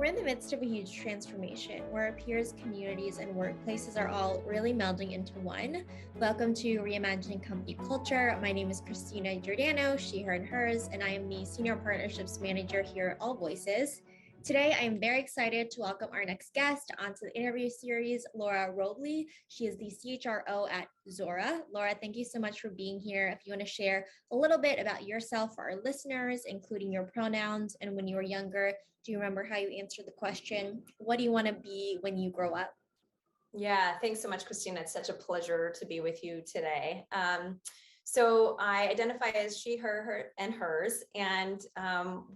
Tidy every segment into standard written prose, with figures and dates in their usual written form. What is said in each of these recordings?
in the midst of a huge transformation where our peers, communities, and workplaces are all really melding into one. Welcome to Reimagining Company Culture. My name is Christina Giordano, she, her, and hers, and I am the Senior Partnerships Manager here at AllVoices. Today, I am very excited to welcome our next guest onto the interview series, Laura Robblee. She is the CHRO at Zuora. Laura, thank you so much for being here. If you want to share a little bit about yourself for our listeners, including your pronouns and when you were younger, do you remember how you answered the question, what do you want to be when you grow up? Yeah, thanks so much, Christina. It's such a pleasure to be with you today. So I identify as she, her, and hers. And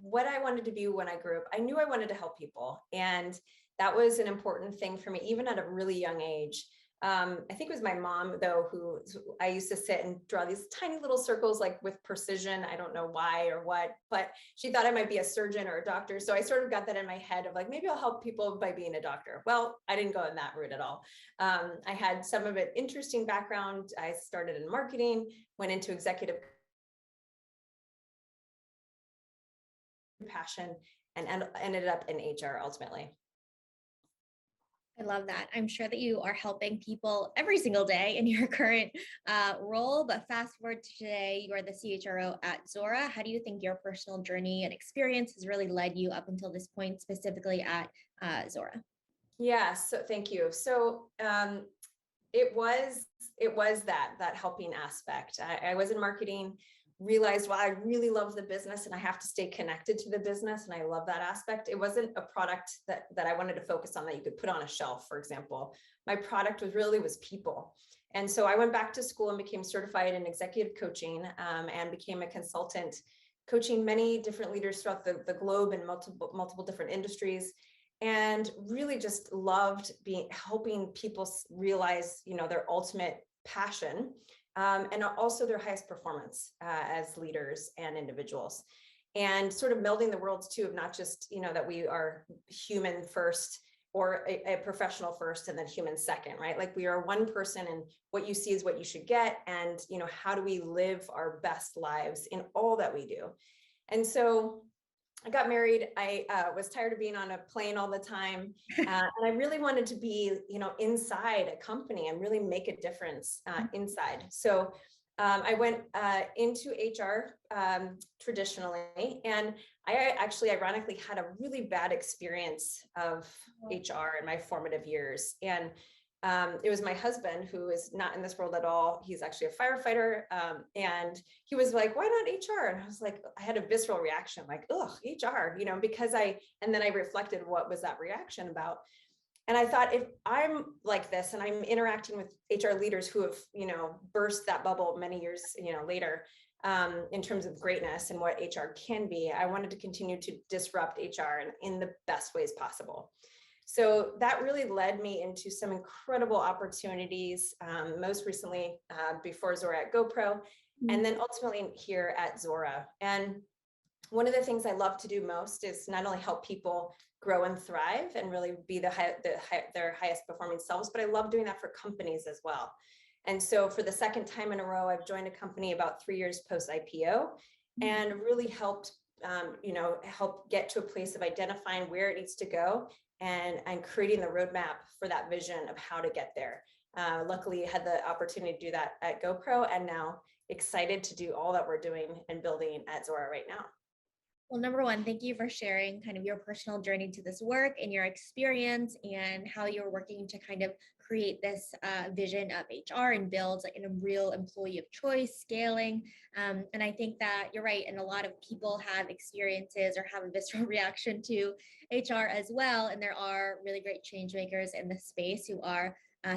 what I wanted to be when I grew up, I knew I wanted to help people. And that was an important thing for me, even at a really young age. I think it was my mom, though, who I used to sit and draw these tiny little circles, like with precision. I don't know why or what, but she thought I might be a surgeon or a doctor. So I sort of got that in my head of like, maybe I'll help people by being a doctor. Well, I didn't go in that route at all. I had some of it interesting background. I started in marketing, went into executive passion, and ended up in HR ultimately. I love that. I'm sure that you are helping people every single day in your current role, but fast forward to today, you are the CHRO at Zuora. How do you think your personal journey and experience has really led you up until this point, specifically at Zuora? Yeah, so thank you. So it was that helping aspect. I was in marketing, realized, well, I really love the business and I have to stay connected to the business. And I love that aspect. It wasn't a product that I wanted to focus on that you could put on a shelf, for example. My product was people. And so I went back to school and became certified in executive coaching and became a consultant, coaching many different leaders throughout the globe in multiple different industries. And really just loved helping people realize, their ultimate passion. And also their highest performance as leaders and individuals, and sort of melding the worlds too of not just, that we are human first or a professional first and then human second, right? Like we are one person and what you see is what you should get. And, how do we live our best lives in all that we do? And so I got married. I was tired of being on a plane all the time. And I really wanted to be, inside a company and really make a difference inside. So I went into HR traditionally. And I actually, ironically, had a really bad experience of HR in my formative years. And it was my husband, who is not in this world at all. He's actually a firefighter. And he was like, why not HR? And I was like, I had a visceral reaction, like, ugh, HR, and then I reflected, what was that reaction about? And I thought, if I'm like this and I'm interacting with HR leaders who have, burst that bubble many years, later, in terms of greatness and what HR can be, I wanted to continue to disrupt HR in the best ways possible. So that really led me into some incredible opportunities, most recently before Zuora at GoPro, and then ultimately here at Zuora. And one of the things I love to do most is not only help people grow and thrive and really be their highest performing selves, but I love doing that for companies as well. And so for the second time in a row, I've joined a company about 3 years post IPO and really helped help get to a place of identifying where it needs to go and creating the roadmap for that vision of how to get there. Luckily, I had the opportunity to do that at GoPro, and now excited to do all that we're doing and building at Zuora right now. Well, number one, thank you for sharing kind of your personal journey to this work and your experience and how you're working to kind of create this vision of HR and build like a real employee of choice, scaling. And I think that you're right. And a lot of people have experiences or have a visceral reaction to HR as well. And there are really great change makers in the space who are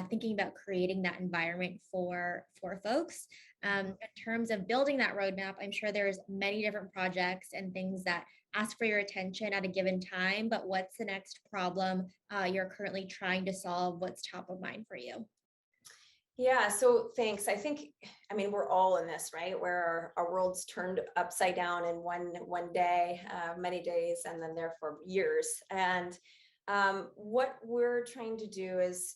thinking about creating that environment for folks. In terms of building that roadmap, I'm sure there's many different projects and things that ask for your attention at a given time, but what's the next problem you're currently trying to solve? What's top of mind for you? Yeah, so thanks. I think, we're all in this, right? Where our world's turned upside down in one day, many days, and then therefore years. And what we're trying to do is,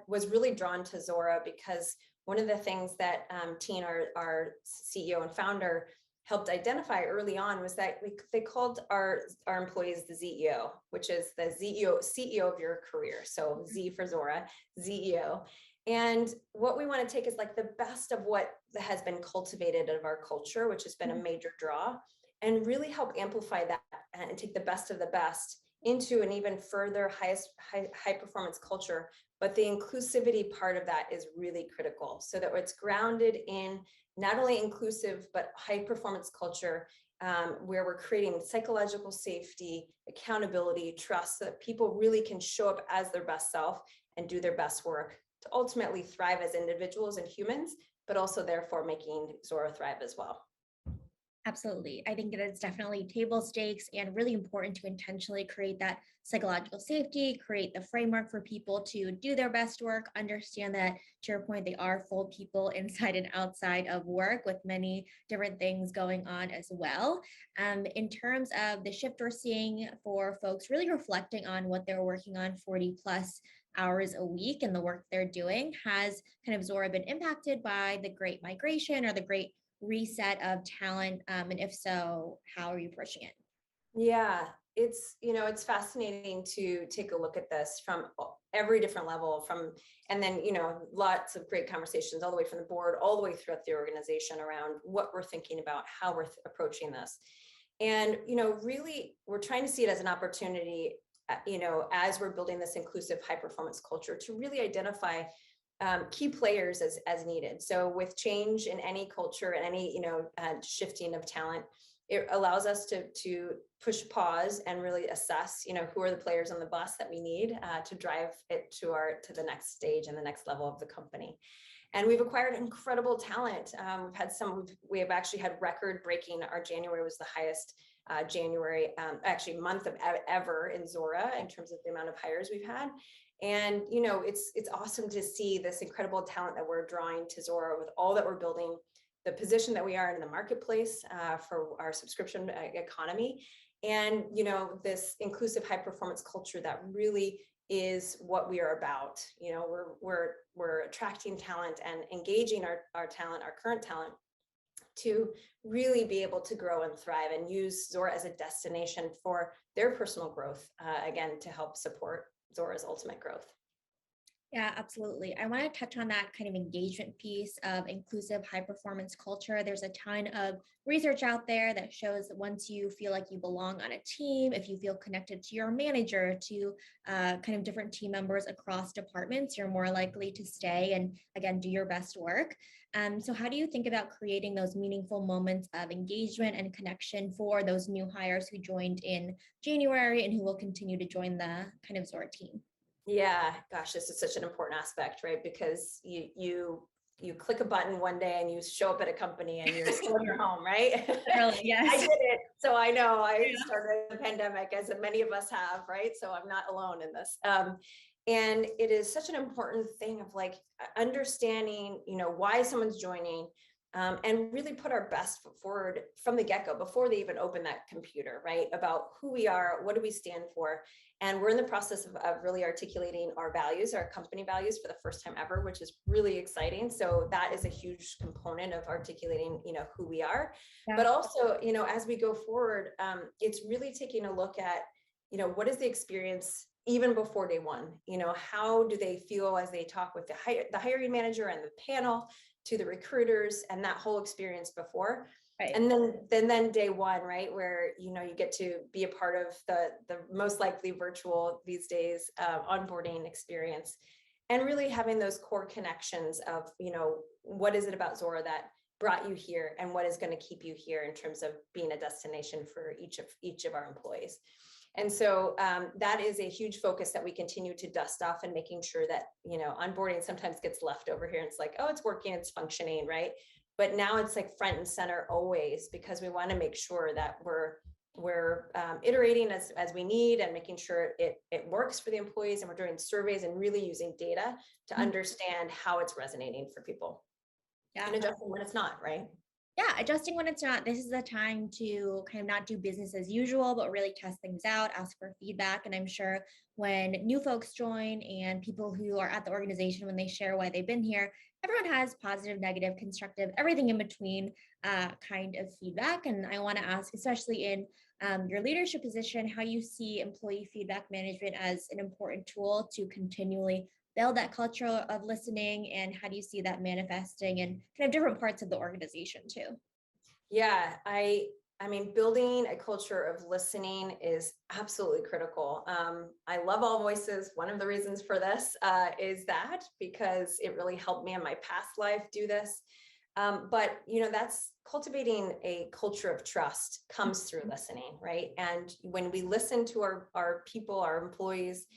was really drawn to Zuora because one of the things that Teen, our CEO and founder, helped identify early on was that they called our employees the ZEO, which is the CEO of your career. So Z for Zuora, ZEO. And what we want to take is like the best of what has been cultivated of our culture, which has been a major draw, and really help amplify that and take the best of the best into an even further high performance culture. But the inclusivity part of that is really critical, so that it's grounded in not only inclusive, but high performance culture, where we're creating psychological safety, accountability, trust, so that people really can show up as their best self and do their best work to ultimately thrive as individuals and humans, but also therefore making Zuora thrive as well. Absolutely. I think that it's definitely table stakes and really important to intentionally create that psychological safety, create the framework for people to do their best work, understand that, to your point, they are full people inside and outside of work with many different things going on as well. In terms of the shift we're seeing for folks really reflecting on what they're working on 40 plus hours a week and the work they're doing, has kind of Zuora been impacted by the great migration or the great reset of talent? And if so, how are you approaching it? Yeah, it's fascinating to take a look at this from every different level, and then, lots of great conversations all the way from the board, all the way throughout the organization around what we're thinking about, how we're approaching this. And, really, we're trying to see it as an opportunity, as we're building this inclusive high performance culture, to really identify key players as needed. So with change in any culture and any, shifting of talent, it allows us to push pause and really assess, who are the players on the bus that we need to drive it to the next stage and the next level of the company. And we've acquired incredible talent. We have actually had record breaking. Our January was the highest January, actually month of ever in Zuora in terms of the amount of hires we've had. And, it's awesome to see this incredible talent that we're drawing to Zuora with all that we're building, the position that we are in the marketplace for our subscription economy. And, this inclusive high performance culture that really is what we are about. We're attracting talent and engaging our talent, our current talent, to really be able to grow and thrive and use Zuora as a destination for their personal growth, again, to help support Zuora's ultimate growth. Yeah, absolutely. I want to touch on that kind of engagement piece of inclusive high performance culture. There's a ton of research out there that shows that once you feel like you belong on a team, if you feel connected to your manager, to kind of different team members across departments, you're more likely to stay and, again, do your best work. So how do you think about creating those meaningful moments of engagement and connection for those new hires who joined in January and who will continue to join the kind of Zuora team? Yeah, gosh, this is such an important aspect, right? Because you click a button one day and you show up at a company and you're still in your home, right? Really, yes. I did it. So I know I started the pandemic, as many of us have, right? So I'm not alone in this. And it is such an important thing of like understanding, why someone's joining, and really put our best foot forward from the get-go before they even open that computer, right? About who we are, what do we stand for? And we're in the process of really articulating our values, our company values, for the first time ever, which is really exciting. So that is a huge component of articulating, who we are. Yeah. But also, as we go forward, it's really taking a look at, what is the experience even before day one? How do they feel as they talk with the hiring manager and the panel, to the recruiters, and that whole experience before. Right. And then day one, right, where you get to be a part of the most likely virtual these days onboarding experience, and really having those core connections of what is it about Zuora that brought you here, and what is going to keep you here in terms of being a destination for each of our employees. And so that is a huge focus that we continue to dust off, and making sure that, onboarding sometimes gets left over here. And it's like, oh, it's working, it's functioning, right? But now it's like front and center always, because we want to make sure that we're iterating as we need, and making sure it works for the employees. And we're doing surveys and really using data to understand how it's resonating for people. Yeah. And adjusting when it's not, right? Yeah, adjusting when it's not. This is the time to kind of not do business as usual, but really test things out, ask for feedback. And I'm sure when new folks join and people who are at the organization, when they share why they've been here, everyone has positive, negative, constructive, everything in between kind of feedback. And I want to ask, especially in your leadership position, how you see employee feedback management as an important tool to continually build that culture of listening, and how do you see that manifesting in kind of different parts of the organization too? Yeah, I mean, building a culture of listening is absolutely critical. I love AllVoices. One of the reasons for this is that because it really helped me in my past life do this. But that's cultivating a culture of trust comes through listening, right? And when we listen to our people, our employees,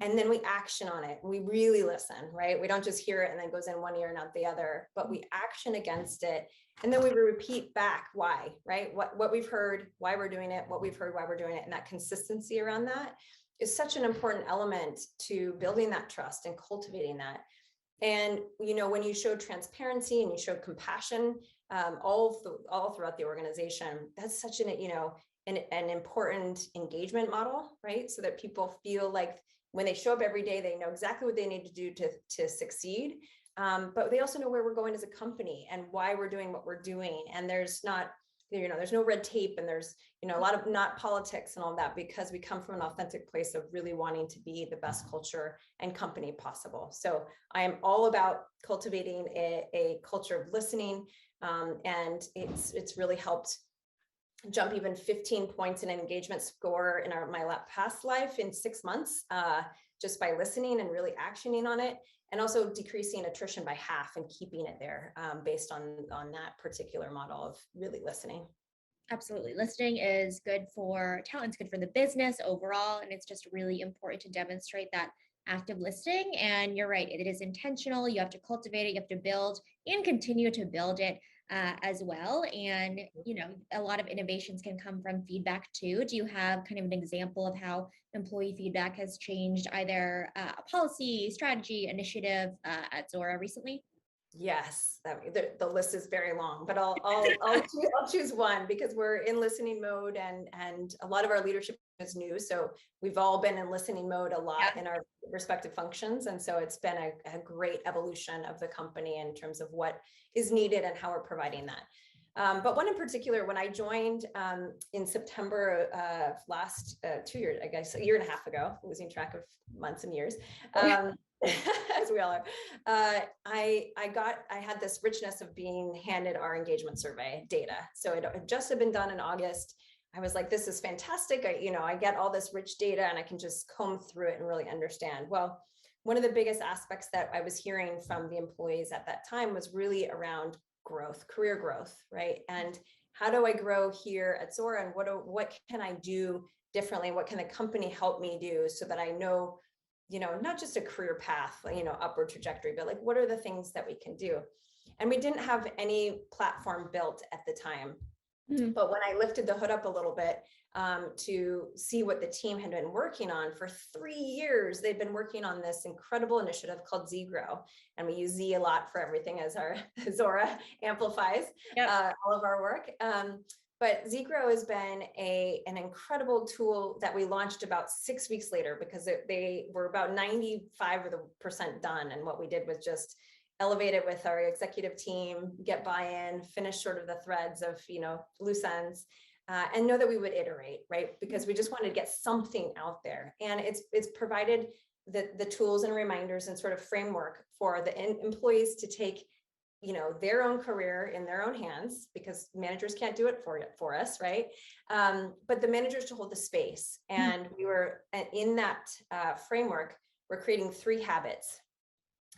and then we action on it, we really listen, right? We don't just hear it and then it goes in one ear and out the other, but we action against it. And then we repeat back why, right? What we've heard, why we're doing it, what we've heard, why we're doing it. And that consistency around that is such an important element to building that trust and cultivating that. And, when you show transparency and you show compassion, all throughout the organization, that's such an important engagement model, right? So that people feel like when they show up every day, they know exactly what they need to do to succeed. But they also know where we're going as a company and why we're doing what we're doing. And there's no red tape, and there's, a lot of not politics and all that, because we come from an authentic place of really wanting to be the best culture and company possible. So I am all about cultivating a culture of listening. And it's really helped jump even 15 points in an engagement score in my past life in 6 months, just by listening and really actioning on it, and also decreasing attrition by half and keeping it there, based on that particular model of really listening. Absolutely. Listening is good for talent, it's good for the business overall. And it's just really important to demonstrate that active listening. And you're right, it is intentional. You have to cultivate it, you have to build and continue to build it as well. And, a lot of innovations can come from feedback too. Do you have kind of an example of how employee feedback has changed either a policy, strategy, initiative at Zuora recently? Yes, the list is very long, but I'll choose one, because we're in listening mode, and a lot of our leadership is new. So we've all been in listening mode a lot in our respective functions. And so it's been a great evolution of the company in terms of what is needed and how we're providing that. But one in particular, when I joined in September of last 2 years, I guess a year and a half ago, losing track of months and years, as we all are, I had this richness of being handed our engagement survey data. So it just had been done in August. I was like, this is fantastic. I get all this rich data and I can just comb through it and really understand. Well, one of the biggest aspects that I was hearing from the employees at that time was really around growth, career growth, right? And how do I grow here at Zuora, and what can I do differently? What can the company help me do so that I know, not just a career path, upward trajectory, but like, what are the things that we can do? And we didn't have any platform built at the time. Mm-hmm. But when I lifted the hood up a little bit, to see what the team had been working on for 3 years, they've been working on this incredible initiative called ZGrow. And we use Z a lot for everything, as our Zuora amplifies all of our work. But ZGrow has been an incredible tool that we launched about 6 weeks later, because they were about 95% done. And what we did was just elevate it with our executive team, get buy-in, finish sort of the threads of, loose ends, and know that we would iterate, right? Because we just wanted to get something out there. And it's provided the tools and reminders and sort of framework for the employees to take, their own career in their own hands, because managers can't do it for us, right? But the managers to hold the space. And we were in that framework, we're creating 3 habits.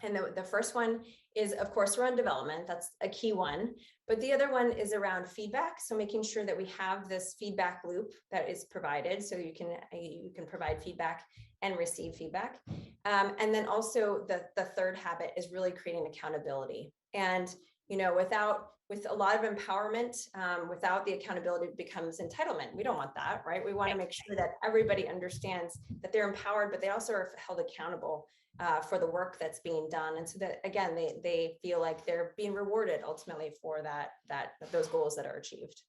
And the first one is, of course, around development. That's a key one. But the other one is around feedback. So making sure that we have this feedback loop that is provided, so you can provide feedback and receive feedback. And then also the third habit is really creating accountability. And with a lot of empowerment, without the accountability, it becomes entitlement. We don't want that, right? We want to make sure that everybody understands that they're empowered, but they also are held accountable for the work that's being done. And so that, again, they feel like they're being rewarded ultimately for those goals that are achieved.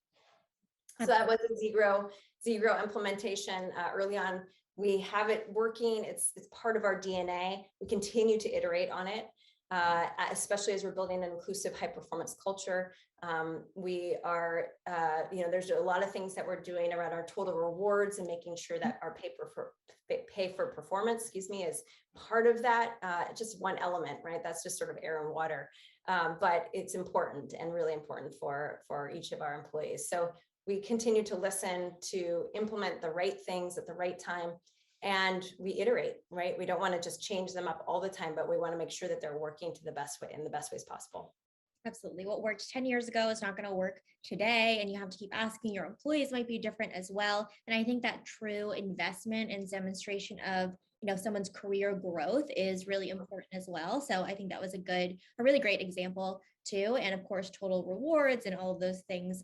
So that was a ZGrow implementation early on. We have it working. It's part of our DNA. We continue to iterate on it. especially as we're building an inclusive high performance culture. We are, there's a lot of things that we're doing around our total rewards and making sure that our pay for performance, is part of that. Just one element, right? That's just sort of air and water. But it's important and really important for each of our employees. So we continue to listen, to implement the right things at the right time, and we iterate, right? We don't want to just change them up all the time, but we want to make sure that they're working to the best way, in the best ways possible. Absolutely. What worked 10 years ago is not going to work today. And you have to keep asking. Your employees might be different as well. And I think that true investment and demonstration of someone's career growth is really important as well. So I think that was a really great example too. And of course, total rewards and all of those things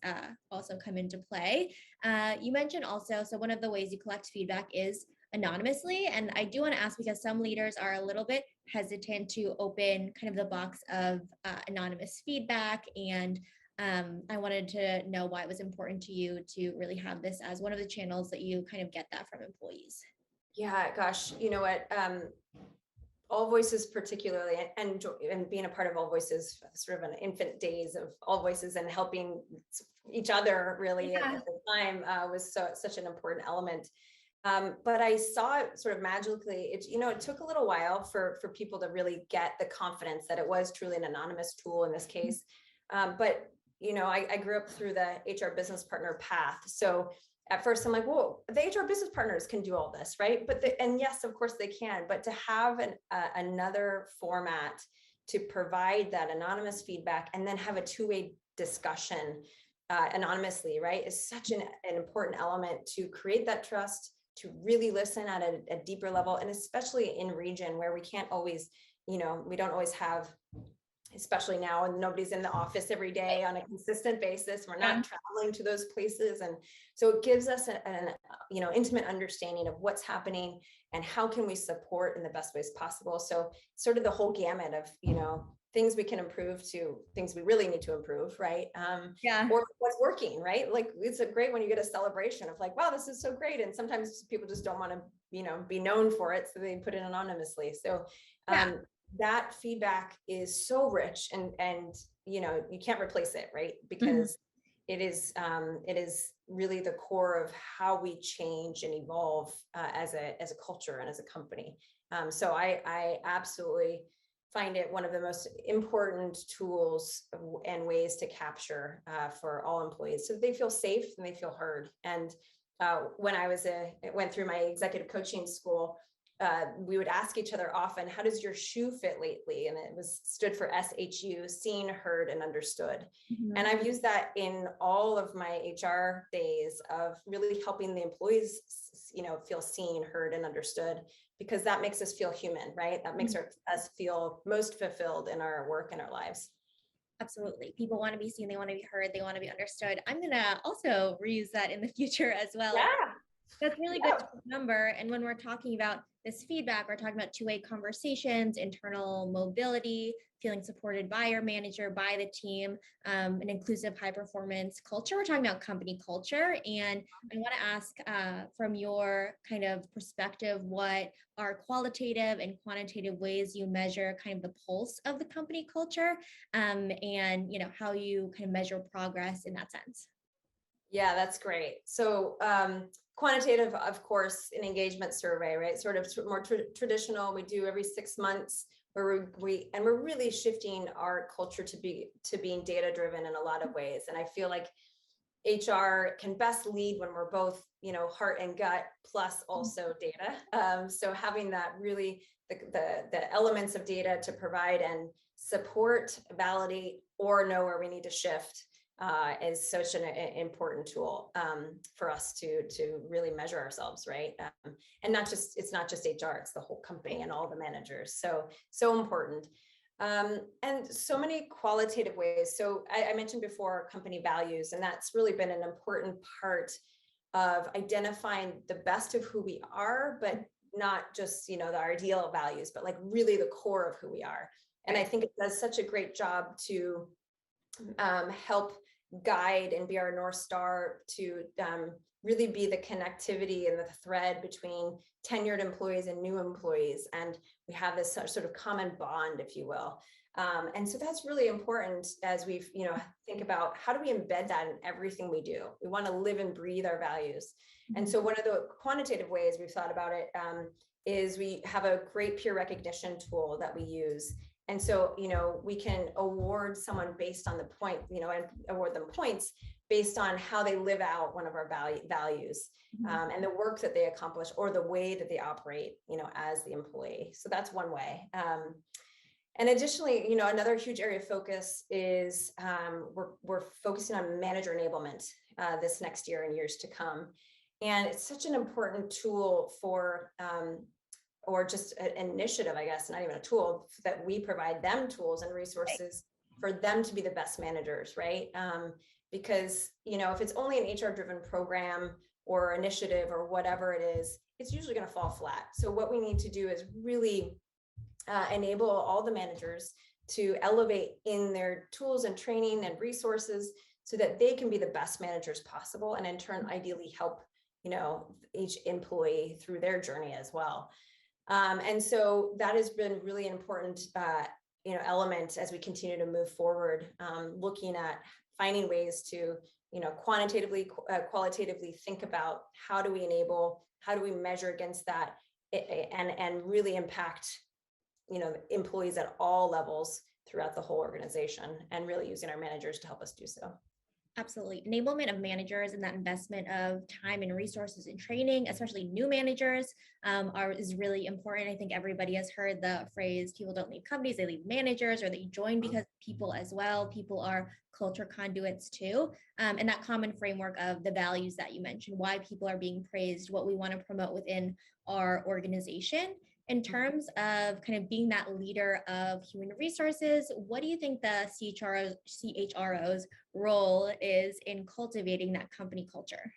also come into play. You mentioned also, so one of the ways you collect feedback is anonymously. And I do want to ask, because some leaders are a little bit hesitant to open kind of the box of anonymous feedback. And I wanted to know why it was important to you to really have this as one of the channels that you kind of get that from employees. Yeah, gosh, you know what? AllVoices particularly, and being a part of AllVoices, sort of an infant days of AllVoices and helping each other really at the time was such an important element. But I saw it sort of magically. It took a little while for people to really get the confidence that it was truly an anonymous tool in this case. But I grew up through the HR business partner path. So at first I'm like, whoa, the HR business partners can do all this, right? And yes, of course they can, but to have another format to provide that anonymous feedback and then have a two-way discussion anonymously, right, is such an important element to create that trust, to really listen at a deeper level, and especially in region where we can't always, we don't always have, especially now, and nobody's in the office every day on a consistent basis. We're not traveling to those places. And so it gives us an intimate understanding of what's happening and how can we support in the best ways possible. So sort of the whole gamut of, things we can improve to things we really need to improve, right? Or what's working, right? Like, it's great when you get a celebration of like, wow, this is so great. And sometimes people just don't want to, be known for it. So they put it anonymously. So that feedback is so rich, and you can't replace it, right? Because it is really the core of how we change and evolve as a culture and as a company. So I absolutely find it one of the most important tools and ways to capture for all employees, so they feel safe and they feel heard. And when I went through my executive coaching school, we would ask each other often, how does your shoe fit lately? And it stood for SHU, seen, heard, and understood. And I've used that in all of my HR days of really helping the employees, feel seen, heard, and understood, because that makes us feel human, right? That makes us feel most fulfilled in our work and our lives. Absolutely. People want to be seen. They want to be heard. They want to be understood. I'm going to also reuse that in the future as well. Yeah. That's really good to remember. And when we're talking about this feedback, we're talking about two-way conversations, internal mobility, feeling supported by your manager, by the team, an inclusive high performance culture. We're talking about company culture. And I want to ask from your kind of perspective, what are qualitative and quantitative ways you measure kind of the pulse of the company culture, and how you kind of measure progress in that sense? Yeah, that's great. So quantitative, of course, an engagement survey, right? Sort of more traditional. We do every 6 months, where we're really shifting our culture to being data driven in a lot of ways. And I feel like HR can best lead when we're both, heart and gut, plus also data. So having that really the elements of data to provide and support, validate, or know where we need to shift is such an important tool for us to really measure ourselves, right? And it's not just HR, it's the whole company and all the managers. So important. And so many qualitative ways. So I mentioned before company values, and that's really been an important part of identifying the best of who we are, but not just, our ideal values, but like really the core of who we are. And I think it does such a great job to help guide and be our North Star to really be the connectivity and the thread between tenured employees and new employees. And have this sort of common bond, if you will. And so that's really important as we, think about how do we embed that in everything we do. We want to live and breathe our values. And so one of the quantitative ways we've thought about it is we have a great peer recognition tool that we use. And so, we can award someone based on the point, and award them points based on how they live out one of our values and the work that they accomplish or the way that they operate, as the employee. So that's one way. And additionally, another huge area of focus is we're focusing on manager enablement this next year and years to come. And it's such an important tool for, or just an initiative, I guess, not even a tool, that we provide them tools and resources for them to be the best managers, right? Because, if it's only an HR-driven program or initiative or whatever it is, it's usually going to fall flat. So what we need to do is really enable all the managers to elevate in their tools and training and resources so that they can be the best managers possible, and in turn, ideally help, each employee through their journey as well. And so that has been really important, element as we continue to move forward, looking at finding ways to, quantitatively, qualitatively think about how do we enable, how do we measure against that, and really impact, employees at all levels throughout the whole organization, and really using our managers to help us do so. Absolutely. Enablement of managers and that investment of time and resources in training, especially new managers, is really important. I think everybody has heard the phrase, people don't leave companies, they leave managers, or they join because people as well. People are culture conduits too. And that common framework of the values that you mentioned, why people are being praised, what we want to promote within our organization. In terms of kind of being that leader of human resources, what do you think the CHRO's role is in cultivating that company culture?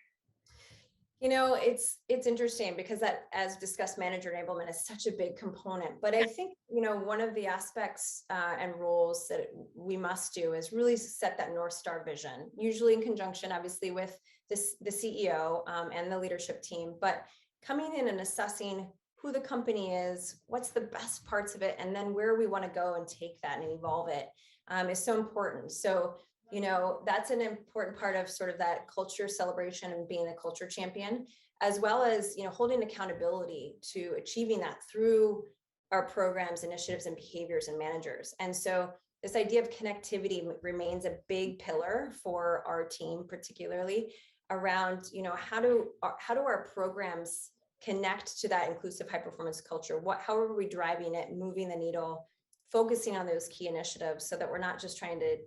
It's interesting because that, as discussed, manager enablement is such a big component. But I think, one of the aspects and roles that we must do is really set that North Star vision, usually in conjunction, obviously, with the CEO and the leadership team, but coming in and assessing who the company is, what's the best parts of it, and then where we want to go and take that and evolve it is so important. So, that's an important part of sort of that culture celebration and being a culture champion, as well as, holding accountability to achieving that through our programs, initiatives, and behaviors and managers. And so this idea of connectivity remains a big pillar for our team, particularly around, how do our programs connect to that inclusive high performance culture? How are we driving it, moving the needle, focusing on those key initiatives so that we're not just trying to,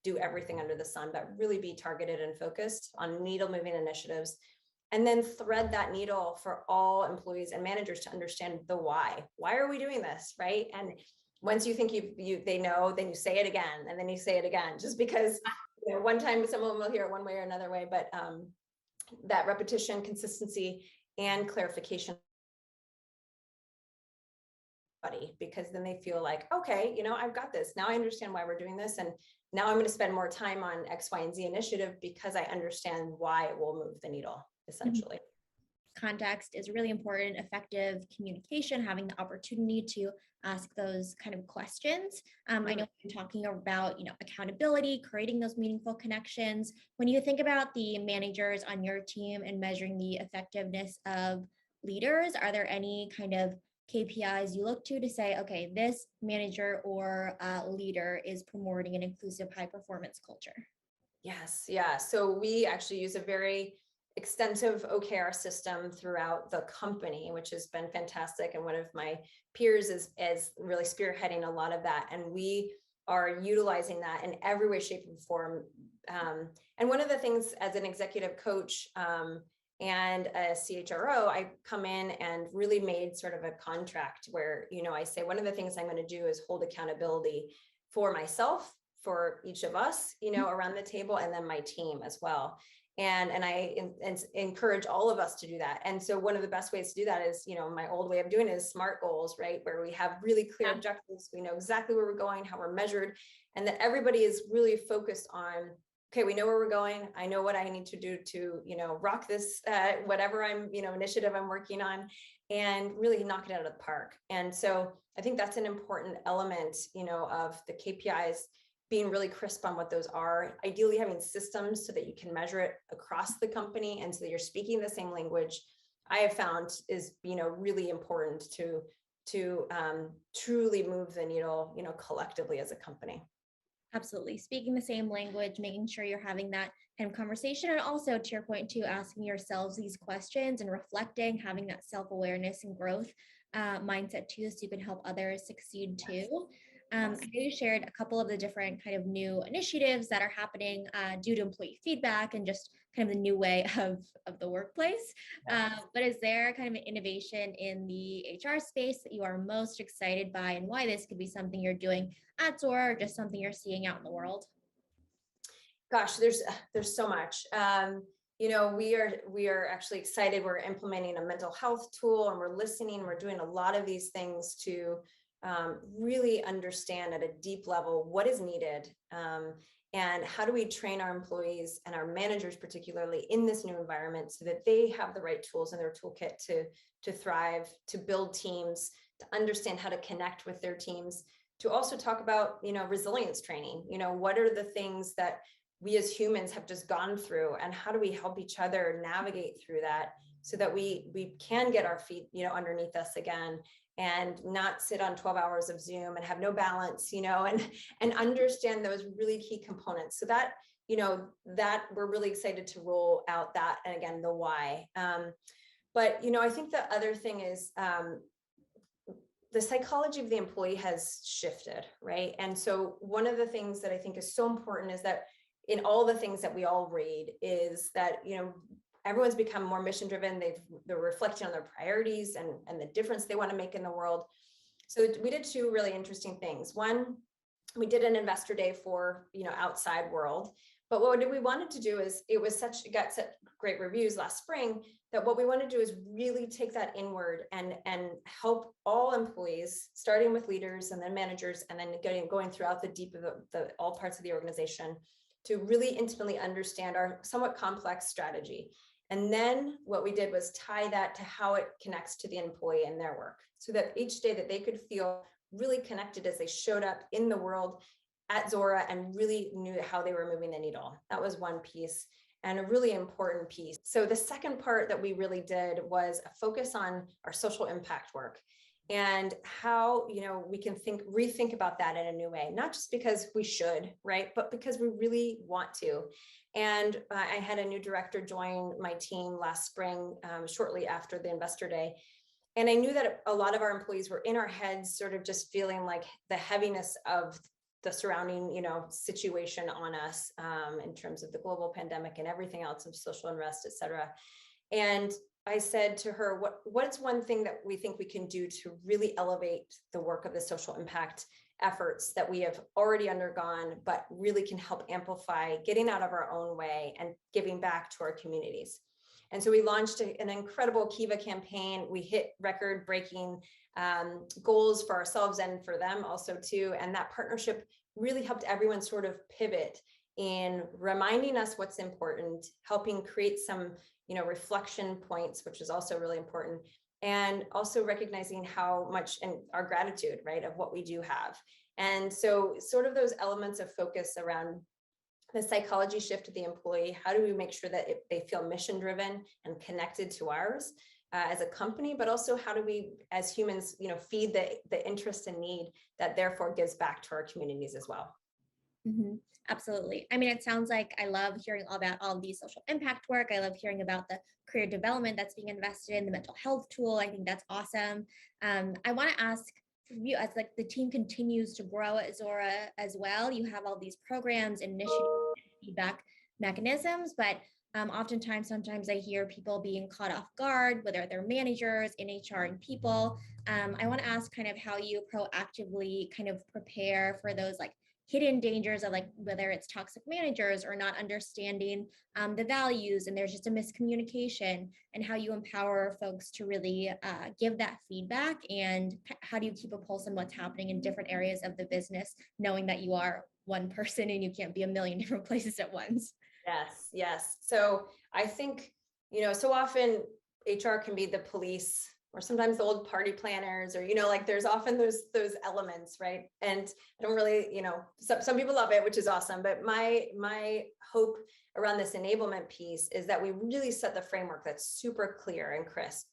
do everything under the sun, but really be targeted and focused on needle moving initiatives, and then thread that needle for all employees and managers to understand the why. Why are we doing this, right? And once you think they know, then you say it again, and then you say it again, just because one time someone will hear it one way or another way, but that repetition, consistency, and clarification, because then they feel like, okay, I've got this. Now I understand why we're doing this. And now I'm going to spend more time on X, Y, and Z initiative because I understand why it will move the needle, essentially. Context is really important. Effective communication, having the opportunity to ask those kind of questions. I know you're talking about, accountability, creating those meaningful connections. When you think about the managers on your team and measuring the effectiveness of leaders, are there any kind of KPIs you look to say, okay, this manager or leader is promoting an inclusive high performance culture? Yes. Yeah. So we actually use a very extensive OKR system throughout the company, which has been fantastic. And one of my peers is really spearheading a lot of that. And we are utilizing that in every way, shape, and form. And one of the things as an executive coach and a CHRO, I come in and really made sort of a contract where, I say, one of the things I'm going to do is hold accountability for myself, for each of us, around the table, and then my team as well. And I encourage all of us to do that. And so one of the best ways to do that is, my old way of doing it is SMART goals, right? Where we have really clear objectives. We know exactly where we're going, how we're measured, and that everybody is really focused on okay, we know where we're going. I know what I need to do to, rock this, whatever initiative I'm working on, and really knock it out of the park. And so I think that's an important element, of the KPIs, being really crisp on what those are, ideally having systems so that you can measure it across the company and so that you're speaking the same language. I have found is, really important to truly move the needle, collectively as a company. Absolutely. Speaking the same language, making sure you're having that kind of conversation. And also, to your point, too, asking yourselves these questions and reflecting, having that self-awareness and growth mindset too, so you can help others succeed too. I know you shared a couple of the different kind of new initiatives that are happening due to employee feedback and just kind of the new way of the workplace. But is there kind of an innovation in the HR space that you are most excited by, and why this could be something you're doing at Zuora or just something you're seeing out in the world? Gosh, there's so much. We are actually excited. We're implementing a mental health tool, and we're listening. We're doing a lot of these things to really understand at a deep level what is needed, and how do we train our employees and our managers, particularly in this new environment, so that they have the right tools in their toolkit to thrive, to build teams, to understand how to connect with their teams, to also talk about resilience training. What are the things that we as humans have just gone through, and how do we help each other navigate through that so that we can get our feet underneath us again, and not sit on 12 hours of Zoom and have no balance, and understand those really key components. So that that we're really excited to roll out that, and again, the why. But I think the other thing is the psychology of the employee has shifted, right? And so one of the things that I think is so important is that in all the things that we all read is that, everyone's become more mission driven. They're reflecting on their priorities and the difference they want to make in the world. So we did two really interesting things. One, we did an investor day for, outside world. But what we wanted to do is, it got such great reviews last spring, that what we want to do is really take that inward and help all employees, starting with leaders and then managers, and then going throughout the deep of the all parts of the organization, to really intimately understand our somewhat complex strategy. And then what we did was tie that to how it connects to the employee and their work, so that each day that they could feel really connected as they showed up in the world at Zuora and really knew how they were moving the needle. That was one piece, and a really important piece. So the second part that we really did was a focus on our social impact work, and how we can rethink about that in a new way, not just because we should, right, but because we really want to. And I had a new director join my team last spring, shortly after the investor day. And I knew that a lot of our employees were in our heads, sort of just feeling like the heaviness of the surrounding, situation on us, in terms of the global pandemic and everything else, of social unrest, et cetera. And I said to her, what's one thing that we think we can do to really elevate the work of the social impact efforts that we have already undergone, but really can help amplify getting out of our own way and giving back to our communities? And so we launched an incredible Kiva campaign. We hit record-breaking goals for ourselves and for them also too. And that partnership really helped everyone sort of pivot in reminding us what's important, helping create some reflection points, which is also really important, and also recognizing how much, and our gratitude, right, of what we do have. And so sort of those elements of focus around the psychology shift of the employee. How do we make sure that they feel mission driven and connected to ours as a company, but also how do we as humans, feed the interest and need that therefore gives back to our communities as well. Mm-hmm. Absolutely. I mean, it sounds like I love hearing all about all of these social impact work. I love hearing about the career development that's being invested in, the mental health tool. I think that's awesome. I want to ask you, as like the team continues to grow at Zuora as well, you have all these programs, initiatives, feedback mechanisms, but sometimes I hear people being caught off guard, whether they're managers in HR and people. I want to ask kind of how you proactively kind of prepare for those like hidden dangers of like whether it's toxic managers or not understanding the values, and there's just a miscommunication, and how you empower folks to really give that feedback, and how do you keep a pulse on what's happening in different areas of the business, knowing that you are one person and you can't be a million different places at once. Yes, yes. So I think, so often HR can be the police or sometimes the old party planners, or, like there's often those elements, right? And I don't really, some people love it, which is awesome. But my hope around this enablement piece is that we really set the framework that's super clear and crisp.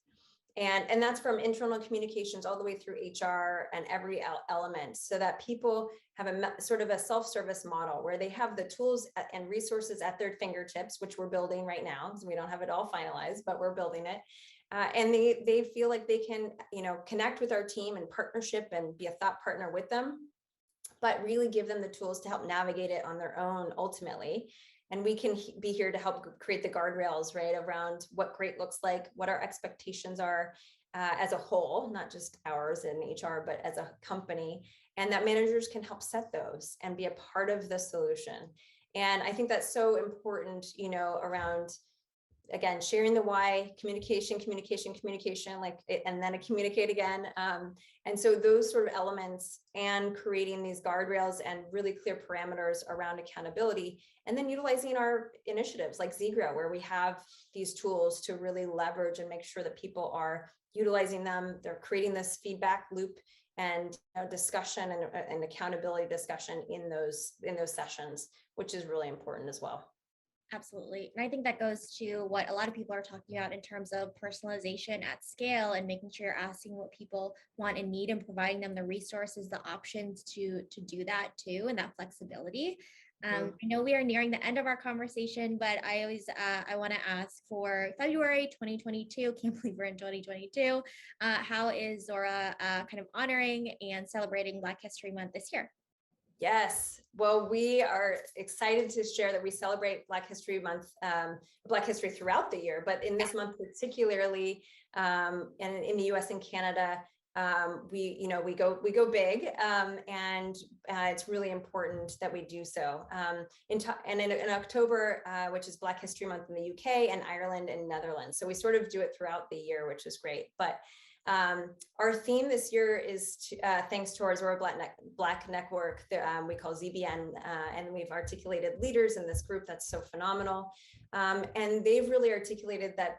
And that's from internal communications all the way through HR and every element, so that people have a sort of a self-service model where they have the tools and resources at their fingertips, which we're building right now. So we don't have it all finalized, but we're building it. And they feel like they can, connect with our team in partnership and be a thought partner with them, but really give them the tools to help navigate it on their own ultimately. And we can be here to help create the guardrails, right, around what great looks like, what our expectations are as a whole, not just ours in HR, but as a company, and that managers can help set those and be a part of the solution. And I think that's so important, around, again, sharing the why, communication, like, and then a communicate again. And so those sort of elements, and creating these guardrails and really clear parameters around accountability, and then utilizing our initiatives like ZGRO, where we have these tools to really leverage and make sure that people are utilizing them. They're creating this feedback loop and discussion and accountability discussion in those sessions, which is really important as well. Absolutely. And I think that goes to what a lot of people are talking about in terms of personalization at scale, and making sure you're asking what people want and need and providing them the resources, the options to do that too, and that flexibility. I know we are nearing the end of our conversation, but I always I want to ask for February 2022. Can't believe we're in 2022. How is Zuora kind of honoring and celebrating Black History Month this year? Yes. Well, we are excited to share that we celebrate Black History Month, Black History throughout the year, but in this month particularly, and in the US and Canada, we go big, and it's really important that we do so. In October, which is Black History Month in the UK and Ireland and Netherlands. So we sort of do it throughout the year, which is great. But our theme this year is thanks to our Zuora Black Network that we call ZBN, and we've articulated leaders in this group that's so phenomenal. And they've really articulated that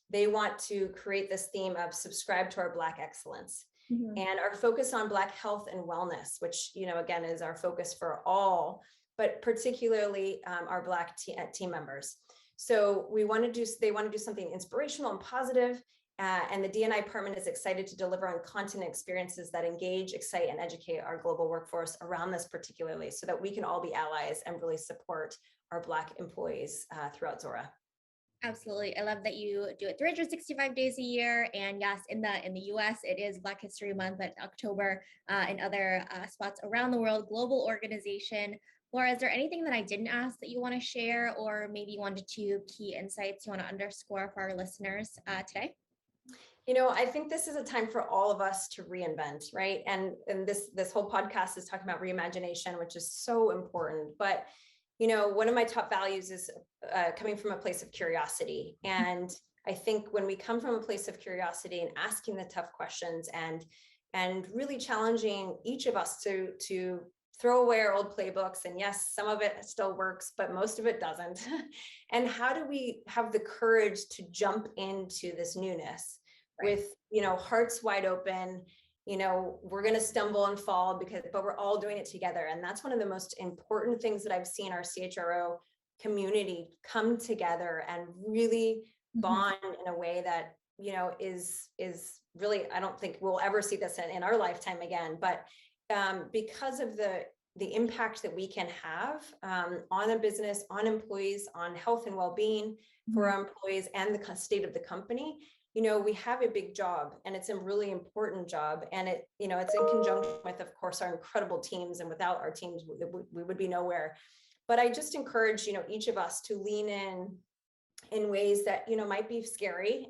they want to create this theme of subscribe to our Black excellence. And our focus on Black health and wellness, which, again, is our focus for all, but particularly our Black team members. So they want to do something inspirational and positive. And the D&I department is excited to deliver on content experiences that engage, excite, and educate our global workforce around this particularly, so that we can all be allies and really support our Black employees throughout Zuora. Absolutely. I love that you do it 365 days a year. And yes, in the US, it is Black History Month, but October in other spots around the world, global organization. Laura, is there anything that I didn't ask that you want to share, or maybe 1 to 2 key insights you want to underscore for our listeners today? I think this is a time for all of us to reinvent, right? And this whole podcast is talking about reimagination, which is so important. But, one of my top values is coming from a place of curiosity. And I think when we come from a place of curiosity and asking the tough questions and really challenging each of us to throw away our old playbooks, and yes, some of it still works, but most of it doesn't. And how do we have the courage to jump into this newness? Right. With, hearts wide open, we're going to stumble and fall but we're all doing it together. And that's one of the most important things that I've seen our CHRO community come together and really bond in a way that, is really, I don't think we'll ever see this in our lifetime again, but because of the impact that we can have on a business, on employees, on health and well-being for our employees and the state of the company, we have a big job, and it's a really important job. And it's in conjunction with, of course, our incredible teams. And without our teams, we would be nowhere. But I just encourage, each of us to lean in ways that, might be scary,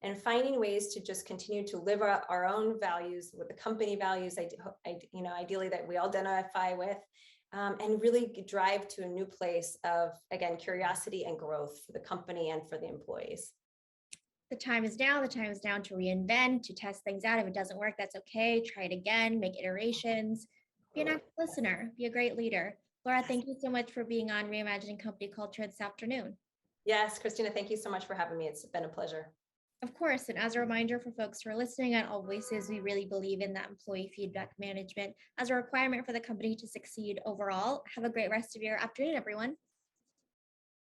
and finding ways to just continue to live our own values with the company values, ideally that we all identify with, and really drive to a new place of, again, curiosity and growth for the company and for the employees. The time is now. The time is now to reinvent, to test things out. If it doesn't work, that's okay. Try it again, make iterations. Be an active listener, be a great leader. Laura, thank you so much for being on Reimagining Company Culture this afternoon. Yes, Christina, thank you so much for having me. It's been a pleasure. Of course, and as a reminder for folks who are listening at AllVoices, we really believe in that employee feedback management as a requirement for the company to succeed overall. Have a great rest of your afternoon, everyone.